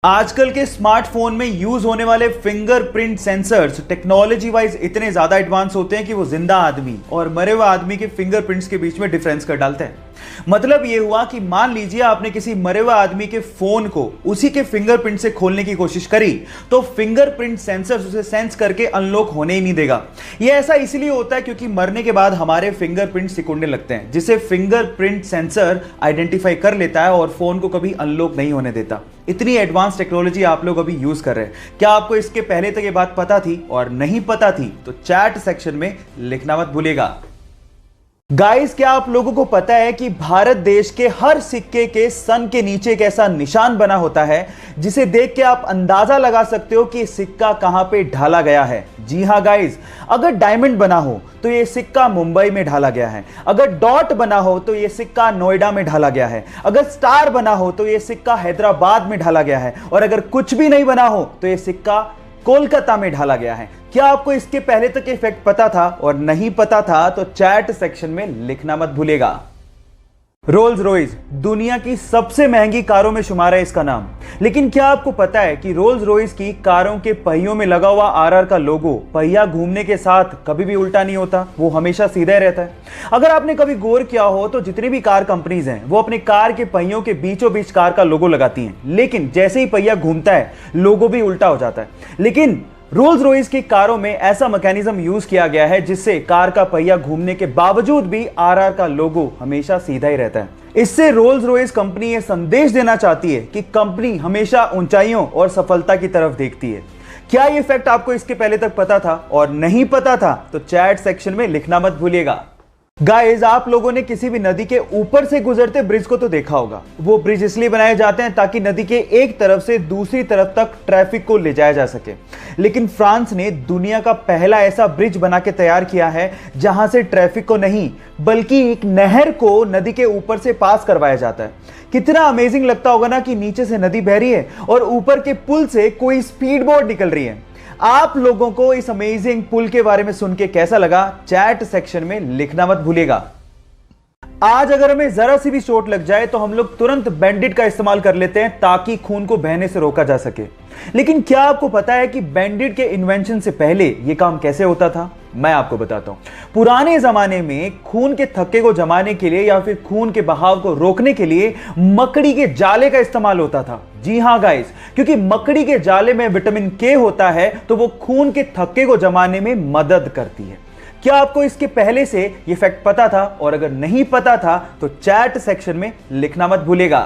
आजकल के स्मार्टफोन में यूज होने वाले फिंगरप्रिंट सेंसर्स टेक्नोलॉजी वाइज इतने ज्यादा एडवांस होते हैं कि वो जिंदा आदमी और मरे हुए आदमी के फिंगरप्रिंट्स के बीच में डिफरेंस कर डालते हैं। मतलब ये हुआ कि मान लीजिए आपने किसी मरे हुए आदमी के फोन को उसी के फिंगरप्रिंट से खोलने की कोशिश करी तो फिंगरप्रिंट सेंसर उसे सेंस करके अनलॉक होने ही नहीं देगा। यह ऐसा इसलिए होता है क्योंकि मरने के बाद हमारे फिंगरप्रिंट सिकुड़ने लगते हैं, जिसे फिंगरप्रिंट सेंसर आइडेंटिफाई कर लेता है और फोन को कभी अनलॉक नहीं होने देता। इतनी एडवांस टेक्नोलॉजी आप लोग अभी यूज कर रहे हैं। क्या आपको इसके पहले तक ये बात पता थी? और नहीं पता थी तो चैट सेक्शन में लिखना मत भूलिएगा। गाइस, क्या आप लोगों को पता है कि भारत देश के हर सिक्के के सन के नीचे एक ऐसा निशान बना होता है जिसे देख के आप अंदाजा लगा सकते हो कि सिक्का कहां पे ढाला गया है? जी हां गाइस, अगर डायमंड बना हो तो यह सिक्का मुंबई में ढाला गया है, अगर डॉट बना हो तो यह सिक्का नोएडा में ढाला गया है, अगर स्टार बना हो तो यह सिक्का हैदराबाद में ढाला गया है, और अगर कुछ भी नहीं बना हो तो यह सिक्का कोलकाता में ढाला गया है। क्या आपको इसके पहले तक इफेक्ट पता था? और नहीं पता था तो चैट सेक्शन में लिखना मत भूलिएगा। रोल्स रॉयस दुनिया की सबसे महंगी कारों में शुमार है इसका नाम। लेकिन क्या आपको पता है कि रोल्स रॉयस की कारों के पहियों में लगा हुआ आरआर का लोगो पहिया घूमने के साथ कभी भी उल्टा नहीं होता, वो हमेशा सीधा ही रहता है। अगर आपने कभी गौर किया हो तो जितनी भी कार कंपनीज हैं वो अपने कार के पहियों के बीचों बीच कार का लोगो लगाती हैं, लेकिन जैसे ही पहिया घूमता है लोगो भी उल्टा हो जाता है। लेकिन रोल्स रॉयस की कारों में ऐसा मैकेनिज्म यूज किया गया है जिससे कार का पहिया घूमने के बावजूद भी आरआर का लोगो हमेशा सीधा ही रहता है। इससे रोल्स रॉयस कंपनी यह संदेश देना चाहती है कि कंपनी हमेशा ऊंचाइयों और सफलता की तरफ देखती है। क्या यह फैक्ट आपको इसके पहले तक पता था? और नहीं पता था तो चैट सेक्शन में लिखना मत भूलिएगा। गाइस, आप लोगों ने किसी भी नदी के ऊपर से गुजरते ब्रिज को तो देखा होगा। वो ब्रिज इसलिए बनाए जाते हैं ताकि नदी के एक तरफ से दूसरी तरफ तक ट्रैफिक को ले जाया जा सके। लेकिन फ्रांस ने दुनिया का पहला ऐसा ब्रिज बना के तैयार किया है जहां से ट्रैफिक को नहीं बल्कि एक नहर को नदी के ऊपर से पास करवाया जाता है। कितना अमेजिंग लगता होगा ना कि नीचे से नदी बह रही है और ऊपर के पुल से कोई स्पीड बोट निकल रही है। आप लोगों को इस अमेजिंग पुल के बारे में सुन के कैसा लगा? चैट सेक्शन में लिखना मत भूलिएगा। आज अगर हमें जरा सी भी चोट लग जाए तो हम लोग तुरंत बैंडेड का इस्तेमाल कर लेते हैं ताकि खून को बहने से रोका जा सके। लेकिन क्या आपको पता है कि बैंडेड के इन्वेंशन से पहले यह काम कैसे होता था? मैं आपको बताता हूं। पुराने जमाने में खून के थक्के को जमाने के लिए या फिर खून के बहाव को रोकने के लिए मकड़ी के जाले का इस्तेमाल होता था। जी हां गाइस, क्योंकि मकड़ी के जाले में विटामिन के होता है तो वो खून के थक्के को जमाने में मदद करती है। क्या आपको इसके पहले से यह फैक्ट पता था? और अगर नहीं पता था तो चैट सेक्शन में लिखना मत भूलिएगा।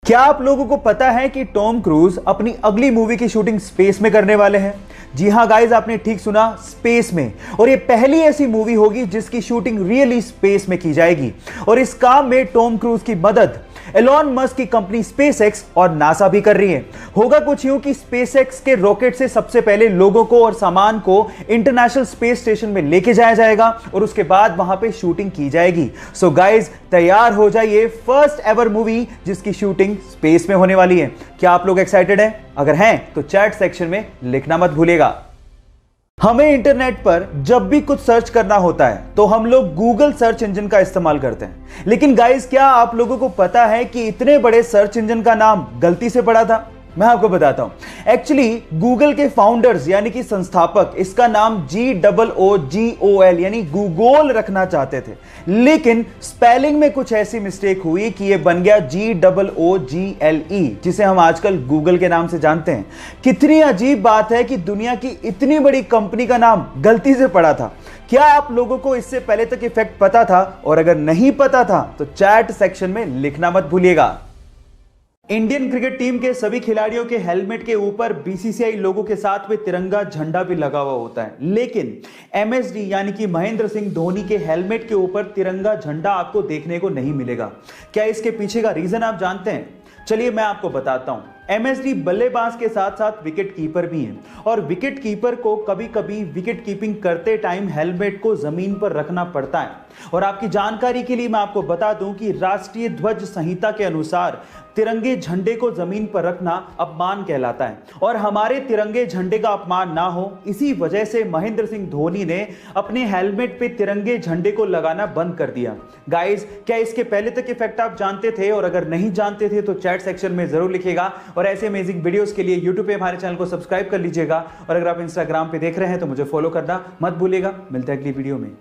क्या आप लोगों को पता है कि टॉम क्रूज अपनी अगली मूवी की शूटिंग स्पेस में करने वाले हैं? जी हां गाइस, आपने ठीक सुना, स्पेस में। और ये पहली ऐसी मूवी होगी जिसकी शूटिंग रियली स्पेस में की जाएगी। और इस काम में टॉम क्रूज की मदद एलॉन मस्क की कंपनी स्पेसएक्स और नासा भी कर रही है। होगा कुछ यूं कि स्पेसएक्स के रॉकेट से सबसे पहले लोगों को और सामान को इंटरनेशनल स्पेस स्टेशन में लेके जाया जाएगा और उसके बाद वहां पे शूटिंग की जाएगी। सो गाइस, तैयार हो जाइए, फर्स्ट एवर मूवी जिसकी शूटिंग स्पेस में होने वाली है। क्या आप लोग एक्साइटेड हैं? अगर हैं तो चैट सेक्शन में लिखना मत भूलिएगा। हमें इंटरनेट पर जब भी कुछ सर्च करना होता है तो हम लोग गूगल सर्च इंजन का इस्तेमाल करते हैं। लेकिन गाइस, क्या आप लोगों को पता है कि इतने बड़े सर्च इंजन का नाम गलती से पड़ा था? मैं आपको बताता हूं। एक्चुअली गूगल के फाउंडर्स यानी कि संस्थापक इसका नाम GOOGOL यानी गूगोल रखना चाहते थे, लेकिन स्पेलिंग में कुछ ऐसी मिस्टेक हुई कि यह बन गया GOOGLE, जिसे हम आजकल गूगल के नाम से जानते हैं। कितनी अजीब बात है कि दुनिया की इतनी बड़ी कंपनी का नाम गलती से पड़ा था। क्या आप लोगों को इससे पहले तक इफेक्ट पता था? और अगर नहीं पता था तो चैट सेक्शन में लिखना मत भूलिएगा। इंडियन क्रिकेट टीम के सभी खिलाड़ियों के हेलमेट के ऊपर बीसीसीआई लोगों के साथ में तिरंगा झंडा भी लगा हुआ होता है, लेकिन MSD यानी कि महेंद्र सिंह धोनी के हेलमेट के ऊपर तिरंगा झंडा आपको देखने को नहीं मिलेगा। क्या इसके पीछे का रीजन आप जानते हैं? चलिए मैं आपको बताता हूं। MSD बल्लेबाज के साथ साथ विकेट कीपर भी हैं और विकेट कीपर को कभी कभी विकेट कीपिंग करते टाइम हेलमेट को जमीन पर रखना पड़ता है। और आपकी जानकारी के लिए मैं आपको बता दूं कि राष्ट्रीय ध्वज संहिता के अनुसार तिरंगे झंडे को जमीन पर रखना अपमान कहलाता है और हमारे तिरंगे झंडे का अपमान ना हो, इसी वजह से महेंद्र सिंह धोनी ने अपने हेलमेट पे तिरंगे झंडे को लगाना बंद कर दिया। गाइस, क्या इसके पहले तक इफेक्ट आप जानते थे? और अगर नहीं जानते थे तो चैट सेक्शन में जरूर लिखिएगा। और ऐसे अमेजिंग वीडियोस के लिए यूट्यूब पे हमारे चैनल को सब्सक्राइब कर लीजिएगा और अगर आप इंस्टाग्राम पे देख रहे हैं तो मुझे फॉलो करना मत भूलिएगा। मिलते हैं अगली वीडियो में।